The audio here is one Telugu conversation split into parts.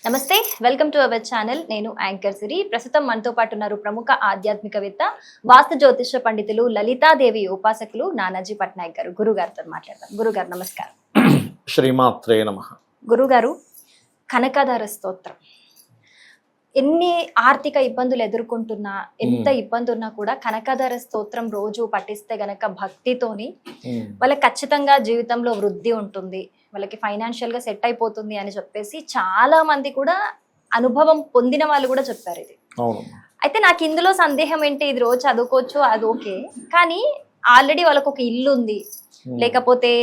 నమస్తే, వెల్కమ్ టు అవర్ ఛానల్. నేను యాంకర్ సిరి. ప్రస్తుతం మనతో పాటు ఉన్నారు ప్రముఖ ఆధ్యాత్మికవేత్త, వాస్తు జ్యోతిష పండితులు, లలితాదేవి ఉపాసకులు నానాజీ పట్నాయక్ గారు. గురుగారితో మాట్లాడదాం. గురుగారు నమస్కారం. శ్రీమాత్రే నమః. గురుగారు, కనకధార స్తోత్రం ఎన్ని ఆర్థిక ఇబ్బందులు ఎదుర్కొంటున్నా, ఎంత ఇబ్బంది ఉన్నా కూడా కనకధార స్తోత్రం రోజు పఠిస్తే గనక భక్తితోని వాళ్ళకి ఖచ్చితంగా జీవితంలో వృద్ధి ఉంటుంది, వాళ్ళకి ఫైనాన్షియల్ గా సెట్ అయిపోతుంది అని చెప్పేసి చాలా మంది కూడా అనుభవం పొందిన వాళ్ళు కూడా చెప్పారు ఇది. అయితే నాకు ఇందులో సందేహం ఏంటి, ఇది రోజు చదువుకోవచ్చు అది ఓకే, కానీ ఆల్రెడీ వాళ్ళకు ఒక ఇల్లు ఉంది, లేకపోతే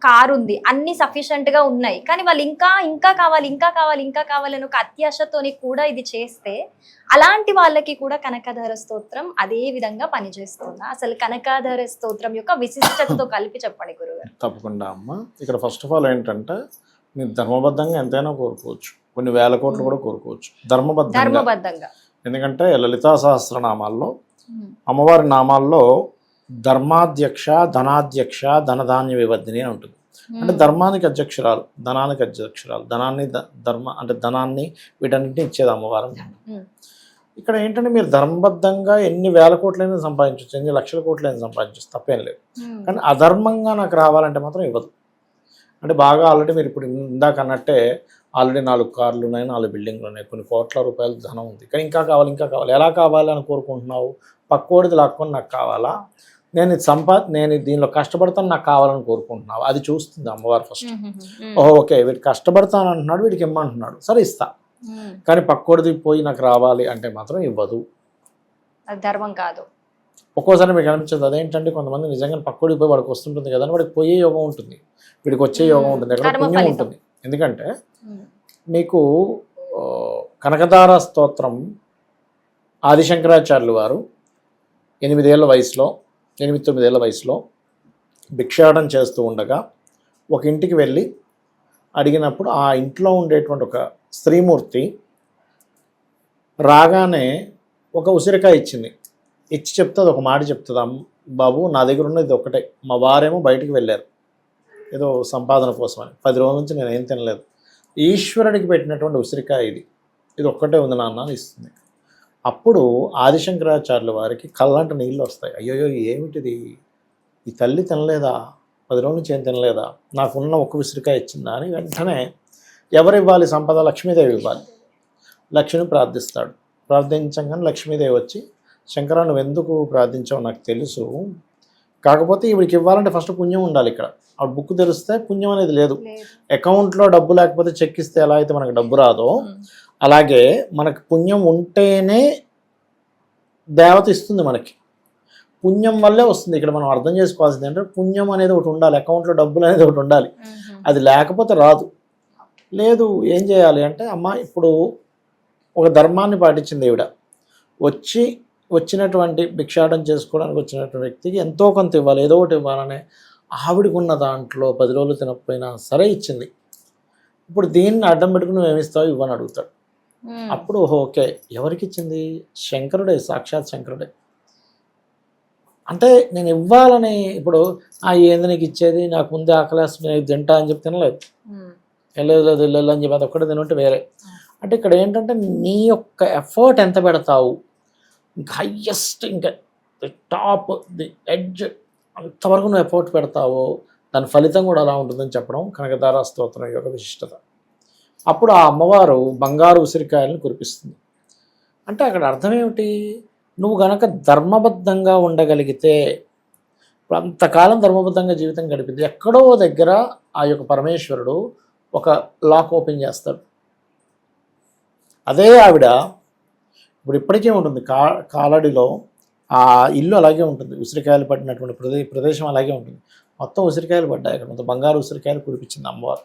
కారు ఉంది, అన్ని సఫిషియెంట్ గా ఉన్నాయి, కానీ వాళ్ళు ఇంకా ఇంకా కావాలి ఇంకా కావాలి ఇంకా కావాలి అని ఒక అత్యాశతోని కూడా ఇది చేస్తే అలాంటి వాళ్ళకి కూడా కనకధార స్తోత్రం అదే విధంగా పనిచేస్తుందా? అసలు కనకధార స్తోత్రం యొక్క విశిష్టతతో కలిపి చెప్పండి గురుగారు. తప్పకుండా అమ్మ. ఇక్కడ ఫస్ట్ ఆఫ్ ఆల్ ఏంటంటే మీరు ధర్మబద్ధంగా ఎంతైనా కోరుకోవచ్చు, కొన్ని వేల కోట్లు కూడా కోరుకోవచ్చు ధర్మబద్ధంగా. ఎందుకంటే లలితా సహస్రనామాల్లో అమ్మవారి నామాల్లో ధర్మాధ్యక్ష, ధనాధ్యక్ష, ధనధాన్య వివర్ధిని అని ఉంటుంది. అంటే ధర్మానికి అధ్యక్షురాలు, ధనానికి అధ్యక్షురాలు, ధనాన్ని ధర్మ అంటే ధనాన్ని వీటన్నింటినీ ఇచ్చేది అమ్మవారు. ఇక్కడ ఏంటంటే మీరు ధర్మబద్ధంగా ఎన్ని వేల కోట్లైనా సంపాదించవచ్చు, ఎన్ని లక్షల కోట్లైనా సంపాదించవచ్చు, తప్పేం లేదు. కానీ అధర్మంగా నాకు రావాలంటే మాత్రం ఇవ్వదు. అంటే బాగా ఆల్రెడీ మీరు ఇప్పుడు ఇందాక అన్నట్టే ఆల్రెడీ 4 కార్లు ఉన్నాయి, 4 బిల్డింగ్లు ఉన్నాయి, కొన్ని కోట్ల రూపాయలు ధనం ఉంది, కానీ ఇంకా కావాలి ఇంకా కావాలి. ఎలా కావాలి అని కోరుకుంటున్నావు? పక్కోడిది లాక్కొని నాకు కావాలా, నేను దీనిలో కష్టపడతాను నాకు కావాలని కోరుకుంటున్నావు, అది చూస్తుంది అమ్మవారు ఫస్ట్. ఓకే వీడు కష్టపడతాను అంటున్నాడు, వీడికి ఇమ్మంటున్నాడు, సరే ఇస్తా, కానీ పక్కోడిది పోయి నాకు రావాలి అంటే మాత్రం ఇవ్వదు. ధర్మం కాదు. ఒక్కోసారి మీకు అనిపించదు అదేంటంటే కొంతమంది నిజంగా పక్కోడికి పోయి వాడికి వస్తుంటుంది కదా, వాడికి పోయే యోగం ఉంటుంది, వీడికి వచ్చే యోగం ఉంటుంది, ఎక్కడ పుణ్యం ఉంటుంది. ఎందుకంటే మీకు కనకధార స్తోత్రం ఆదిశంకరాచార్యులు వారు 8 వయసులో 8-9 వయసులో భిక్షాటన చేస్తూ ఉండగా ఒక ఇంటికి వెళ్ళి అడిగినప్పుడు ఆ ఇంట్లో ఉండేటువంటి ఒక స్త్రీమూర్తి రాగానే ఒక ఉసిరికాయ ఇచ్చింది. ఇచ్చి చెప్తుంది, ఒక మాట చెప్తుంది, బాబు నా దగ్గర ఉన్నది ఒకటే, మా వారేమో బయటికి వెళ్ళారు ఏదో సంపాదన కోసమని, 10 రోజుల నుంచి నేను ఏం తినలేదు, ఈశ్వరుడికి పెట్టినటువంటి ఉసిరికాయ ఇది ఒక్కటే ఉంది నాన్న అని ఇస్తుంది. అప్పుడు ఆదిశంకరాచార్యుల వారికి కళ్ళంట నీళ్ళు వస్తాయి. అయ్యోయ్యో ఏమిటిది, ఈ తల్లి తినలేదా, 10 రోజుల నుంచి ఏం తినలేదా, నాకున్న ఒక్క ఉసిరికాయ ఇచ్చిందా అని వెంటనే ఎవరు ఇవ్వాలి, సంపద లక్ష్మీదేవి ఇవ్వాలి. లక్ష్మిని ప్రార్థిస్తాడు. ప్రార్థించగానే లక్ష్మీదేవి వచ్చి, శంకరా నువ్వు ఎందుకు ప్రార్థించావు నాకు తెలుసు, కాకపోతే ఈవిడికి ఇవ్వాలంటే ఫస్ట్ పుణ్యం ఉండాలి. ఇక్కడ ఆ బుక్ తెరిస్తే పుణ్యం అనేది లేదు. అకౌంట్లో డబ్బు లేకపోతే చెక్ ఇస్తే ఎలా అయితే మనకు డబ్బు రాదో, అలాగే మనకు పుణ్యం ఉంటేనే దేవత ఇస్తుంది మనకి. పుణ్యం వల్లే వస్తుంది. ఇక్కడ మనం అర్థం చేసుకోవాల్సింది ఏంటంటే పుణ్యం అనేది ఒకటి ఉండాలి, అకౌంట్లో డబ్బులు అనేది ఒకటి ఉండాలి, అది లేకపోతే రాదు. లేదు ఏం చేయాలి అంటే, అమ్మ ఇప్పుడు ఒక ధర్మాన్ని పాటించింది ఈవిడ, వచ్చినటువంటి భిక్షాటం చేసుకోవడానికి వచ్చినటువంటి వ్యక్తికి ఎంతో కొంత ఇవ్వాలి, ఏదో ఒకటి ఇవ్వాలనే ఆవిడకు ఉన్న దాంట్లో 10 రోజులు తినకపోయినా సరే ఇచ్చింది. ఇప్పుడు దీన్ని అడ్డం పెట్టుకుని నువ్వు ఏమిస్తావు, ఇవ్వని అడుగుతాడు. అప్పుడు ఓకే ఎవరికి ఇచ్చింది, శంకరుడే, సాక్షాత్ శంకరుడే. అంటే నేను ఇవ్వాలని ఇప్పుడు ఏంది నీకు ఇచ్చేది, నాకు ముందే ఆకలేస్తుంది, నేను తింటా అని చెప్పి తినలేదు, వెళ్ళలేదు అని చెప్పి అది ఒక్కటే తినంటే వేరే. అంటే ఇక్కడ ఏంటంటే నీ యొక్క ఎఫర్ట్ ఎంత పెడతావు, ఇంకా హయ్యెస్ట్, ఇంకా ది టాప్, ది ఎడ్జ్, అంతవరకు నువ్వు ఎఫర్ట్ పెడతావో దాని ఫలితం కూడా అలా ఉంటుందని చెప్పడం కనకధార స్తోత్రం యొక్క విశిష్టత. అప్పుడు ఆ అమ్మవారు బంగారు ఉసిరికాయలను కురిపిస్తుంది. అంటే అక్కడ అర్థం ఏమిటి, నువ్వు గనక ధర్మబద్ధంగా ఉండగలిగితే, ఇప్పుడు అంతకాలం ధర్మబద్ధంగా జీవితం గడిపింది, ఎక్కడో దగ్గర ఆ యొక్క పరమేశ్వరుడు ఒక లాక్ ఓపెన్ చేస్తాడు. అదే ఆవిడ ఇప్పుడు ఇప్పటికే ఉంటుంది, కాలడిలో ఆ ఇల్లు అలాగే ఉంటుంది, ఉసిరికాయలు పడినటువంటి ప్రదేశం అలాగే ఉంటుంది, మొత్తం ఉసిరికాయలు పడ్డాయి, అక్కడ మొత్తం బంగారు ఉసిరికాయలు కురిపించింది అమ్మవారు.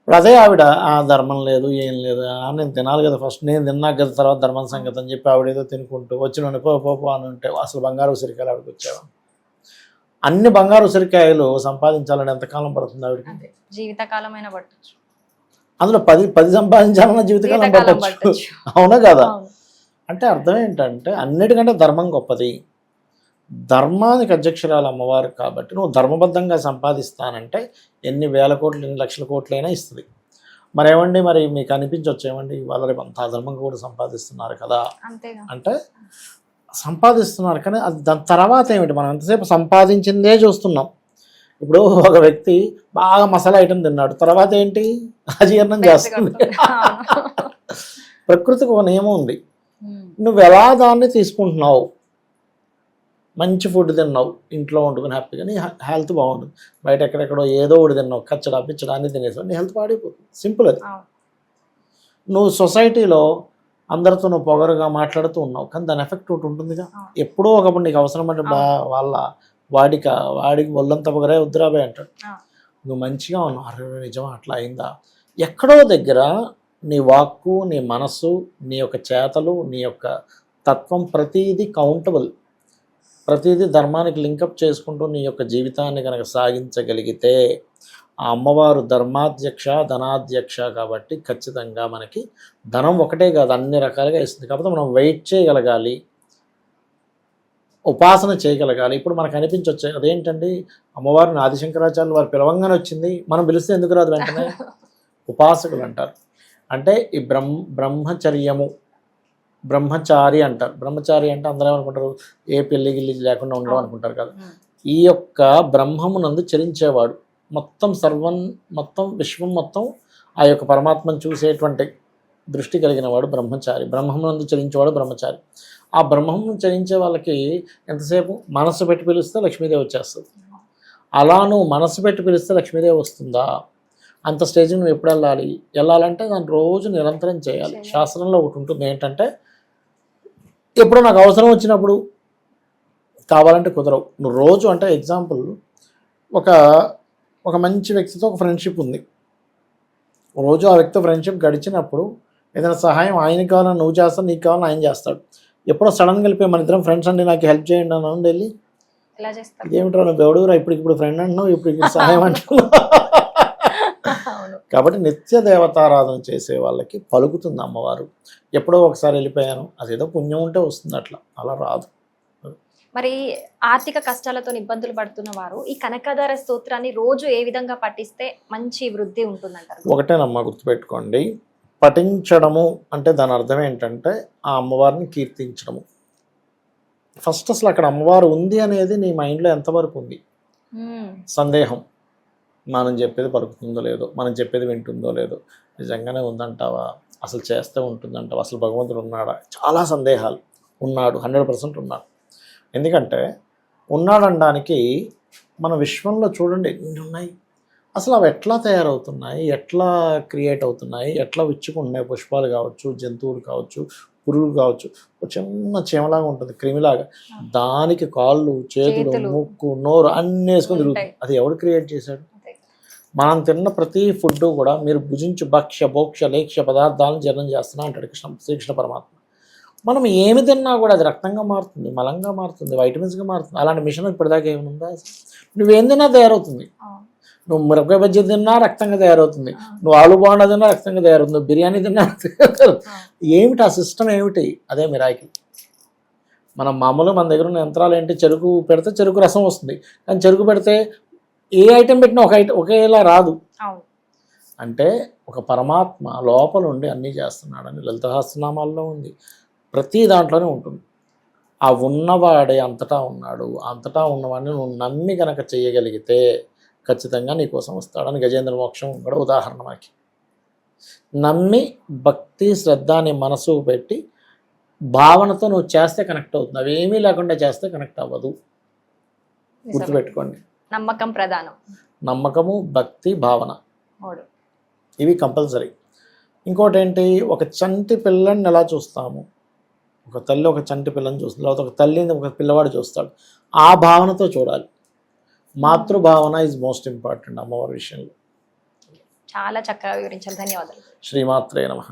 ఇప్పుడు అదే ఆవిడ ఆ ధర్మం లేదు ఏం లేదు, నేను తినాలి కదా, ఫస్ట్ నేను తిన్నాక కదా తర్వాత ధర్మం సంగతి అని చెప్పి ఆవిడ ఏదో తినుకుంటూ వచ్చిన పో అని ఉంటే అసలు బంగారు ఉసిరికాయలు ఆవిడకి వచ్చేవా? అన్ని బంగారు ఉసిరికాయలు సంపాదించాలని ఎంతకాలం పడుతుంది ఆవిడకి? జీవితకాలమైన పట్టచ్చు. అందులో 10 సంపాదించాలన్న జీవితకాలం పట్టచ్చు, అవునా కదా? అంటే అర్థం ఏంటంటే అన్నిటికంటే ధర్మం గొప్పది, ధర్మానికి అధ్యక్షురాలు అమ్మవారు కాబట్టి నువ్వు ధర్మబద్ధంగా సంపాదిస్తానంటే ఎన్ని వేల కోట్లు ఎన్ని లక్షల కోట్లైనా ఇస్తుంది. మరేమండి మరి మీకు అనిపించవచ్చు ఏమండి వాళ్ళ రేపు అంత అధర్మంగా కూడా సంపాదిస్తున్నారు కదా అంతేగా. అంటే సంపాదిస్తున్నారు, కానీ అది దాని తర్వాత ఏమిటి, మనం ఎంతసేపు సంపాదించిందే చూస్తున్నాం. ఇప్పుడు ఒక వ్యక్తి బాగా మసాలా ఐటెం తిన్నాడు, తర్వాత ఏంటి, అజీర్ణం చేస్తుంది. ప్రకృతికి ఒక నియమం ఉంది, నువ్వు ఎలా దాన్ని తీసుకుంటున్నావు. మంచి ఫుడ్ తిన్నావు, ఇంట్లో వండుకుని హ్యాపీగా, నీ హెల్త్ బాగుంటుంది. బయట ఎక్కడెక్కడో ఏదో ఒకటి తిన్నావు, కచ్చడా పిచ్చడా అన్ని తినేసావు, నీ హెల్త్ పాడైపోతుంది. సింపుల్ అది. నువ్వు సొసైటీలో అందరితో నువ్వు పొగరుగా మాట్లాడుతూ ఉన్నావు, కానీ దాని ఎఫెక్ట్ ఒకటి ఉంటుందిగా. ఎప్పుడో ఒకప్పుడు నీకు అవసరం అంటే వాడికి ఒళ్ళంతా పొగరే వద్దురాబాయ్ అంటాడు. నువ్వు మంచిగా ఉన్నావు, అరే నిజమా అట్లా అయిందా. ఎక్కడో దగ్గర నీ వాక్కు, నీ మనస్సు, నీ యొక్క చేతలు, నీ యొక్క తత్వం ప్రతిదీ కౌంటబుల్, ప్రతిదీ ధర్మానికి లింకప్ చేసుకుంటూ నీ యొక్క జీవితాన్ని కనుక సాగించగలిగితే ఆ అమ్మవారు ధర్మాధ్యక్ష ధనాధ్యక్ష కాబట్టి ఖచ్చితంగా మనకి ధనం ఒకటే కాదు అన్ని రకాలుగా ఇస్తుంది. కాకపోతే మనం వెయిట్ చేయగలగాలి, ఉపాసన చేయగలగాలి. ఇప్పుడు మనకు అనిపించవచ్చు అదేంటండి అమ్మవారిని ఆదిశంకరాచార్యులు వారు పిలవంగానే వచ్చింది, మనం పిలిస్తే ఎందుకు రాదు వెంటనే. ఉపాసకులు అంటారు, అంటే ఈ బ్రహ్మచర్యము, బ్రహ్మచారి అంటారు. బ్రహ్మచారి అంటే అందరూ ఏమనుకుంటారు, ఏ పెళ్లి గిల్లి లేకుండా ఉండడం అనుకుంటారు కదా. ఈ యొక్క బ్రహ్మమునందు చరించేవాడు, మొత్తం సర్వం, మొత్తం విశ్వం మొత్తం ఆ యొక్క పరమాత్మను చూసేటువంటి దృష్టి కలిగిన వాడు బ్రహ్మచారి. బ్రహ్మమునందు చరించేవాడు బ్రహ్మచారి. ఆ బ్రహ్మమును చరించే వాళ్ళకి ఎంతసేపు మనసు పెట్టి పిలిస్తే లక్ష్మీదేవి వచ్చేస్తుంది. అలా నువ్వు మనసు పెట్టి పిలిస్తే లక్ష్మీదేవి వస్తుందా, అంత స్టేజ్కి నువ్వు ఎప్పుడు వెళ్ళాలంటే దాన్ని రోజు నిరంతరం చేయాలి. శాస్త్రంలో ఒకటి ఉంటుంది ఏంటంటే, ఎప్పుడు నాకు అవసరం వచ్చినప్పుడు కావాలంటే కుదరవు. నువ్వు రోజు అంటే ఎగ్జాంపుల్, ఒక మంచి వ్యక్తితో ఒక ఫ్రెండ్షిప్ ఉంది, రోజు ఆ వ్యక్తితో ఫ్రెండ్షిప్ గడిచినప్పుడు ఏదైనా సహాయం ఆయనకి కావాలని నువ్వు చేస్తావు, నీకు కావాలని ఆయన చేస్తాడు. ఎప్పుడో సడన్గా వెళ్ళిపోయి మన ఇద్దరం ఫ్రెండ్స్ అండి నాకు హెల్ప్ చేయండి అని వెళ్ళి, ఇదేమిట్రా నువ్వు ఎవడురా ఇప్పుడు ఫ్రెండ్ అంటున్నావు, ఇప్పుడు సహాయం అంటున్నావు. కాబట్టి నిత్య దేవతారాధన చేసే వాళ్ళకి పలుకుతుంది అమ్మవారు. ఎప్పుడో ఒకసారి వెళ్ళిపోయాను, అదేదో పుణ్యం ఉంటే వస్తుంది, అలా రాదు. మరి ఆర్థిక కష్టాలతో ఇబ్బందులు పడుతున్న వారు ఈ కనకధార స్తోత్రాన్ని రోజు ఏ విధంగా పఠిస్తే మంచి వృద్ధి ఉంటుందంటారు? ఒకటేనమ్మా గుర్తుపెట్టుకోండి, పఠించడము అంటే దాని అర్థం ఏంటంటే ఆ అమ్మవారిని కీర్తించడము. ఫస్ట్ అసలు అక్కడ అమ్మవారు ఉంది అనేది నీ మైండ్లో ఎంతవరకు ఉంది, సందేహం. మనం చెప్పేది పలుకుతుందో లేదో, మనం చెప్పేది వింటుందో లేదో, నిజంగానే ఉందంటావా, అసలు చేస్తే ఉంటుందంటావా, అసలు భగవంతుడు ఉన్నాడా, చాలా సందేహాలు. ఉన్నాడు, 100% ఉన్నాడు. ఎందుకంటే ఉన్నాడనడానికి మన విశ్వంలో చూడండి ఎన్ని ఉన్నాయి, అసలు అవి ఎట్లా తయారవుతున్నాయి, ఎట్లా క్రియేట్ అవుతున్నాయి, ఎట్లా విచ్చుకుంటున్నాయి. పుష్పాలు కావచ్చు, జంతువులు కావచ్చు, పురుగులు కావచ్చు, ఒక చిన్న చీమలాగా ఉంటుంది, క్రిమిలాగా, దానికి కాళ్ళు, చేతులు, ముక్కు, నోరు అన్నీ వేసుకొని తిరుగుతుంది. అది ఎవడు క్రియేట్ చేశాడు? మనం తిన్న ప్రతి ఫుడ్ కూడా మీరు భుజించు భక్ష్య భోక్ష లేక్ష్య పదార్థాలను జీర్ణం చేస్తున్నా అంటాడు శ్రీకృష్ణ పరమాత్మ. మనం ఏమి తిన్నా కూడా అది రక్తంగా మారుతుంది, మలంగా మారుతుంది, వైటమిన్స్గా మారుతుంది. అలాంటి మిషన్ ఇప్పటిదాకా ఏముందా? నువ్వేం తిన్నా తయారవుతుంది. నువ్వు మిరపకాయ బజ్జీ తిన్నా రక్తంగా తయారవుతుంది, నువ్వు ఆలు బోండా తిన్నా రక్తంగా తయారవుతుంది, నువ్వు బిర్యానీ తిన్నా ఏమిటి ఆ సిస్టమ్ ఏమిటి? అదే మిరాకిల్. మనం మామూలుగా మన దగ్గర ఉన్న యంత్రాలు ఏంటి, చెరుకు పెడితే చెరుకు రసం వస్తుంది, కానీ చెరుకు పెడితే ఏ ఐటెం పెట్టినా ఒకేలా రాదు. అంటే ఒక పరమాత్మ లోపల ఉండి అన్నీ చేస్తున్నాడని లలిత సహస్రనామాల్లో ఉంది, ప్రతి దాంట్లోనే ఉంటుంది. ఆ ఉన్నవాడే అంతటా ఉన్నాడు, అంతటా ఉన్నవాడిని నువ్వు నమ్మి కనుక చేయగలిగితే ఖచ్చితంగా నీకోసం వస్తాడని గజేంద్ర మోక్షం కూడా ఉదాహరణ. మనకి నమ్మి భక్తి శ్రద్ధ నీ మనసు పెట్టి భావనతో నువ్వు చేస్తే కనెక్ట్ అవుతుంది. అవేమీ లేకుండా చేస్తే కనెక్ట్ అవ్వదు. గుర్తుపెట్టుకోండి, నమ్మకం ప్రధానం. నమ్మకము, భక్తి, భావన ఇవి కంపల్సరీ. ఇంకోటి ఏంటి, ఒక చంటి పిల్లని ఎలా చూస్తాము, ఒక తల్లి ఒక చంటి పిల్లని చూస్తుంది, లేకపోతే ఒక తల్లిని ఒక పిల్లవాడు చూస్తాడు, ఆ భావనతో చూడాలి. మాతృభావన ఈజ్ మోస్ట్ ఇంపార్టెంట్ అమ్మవారి విషయంలో. చాలా చక్కగా వివరించారు, ధన్యవాదాలు. శ్రీమాత్రే నమః.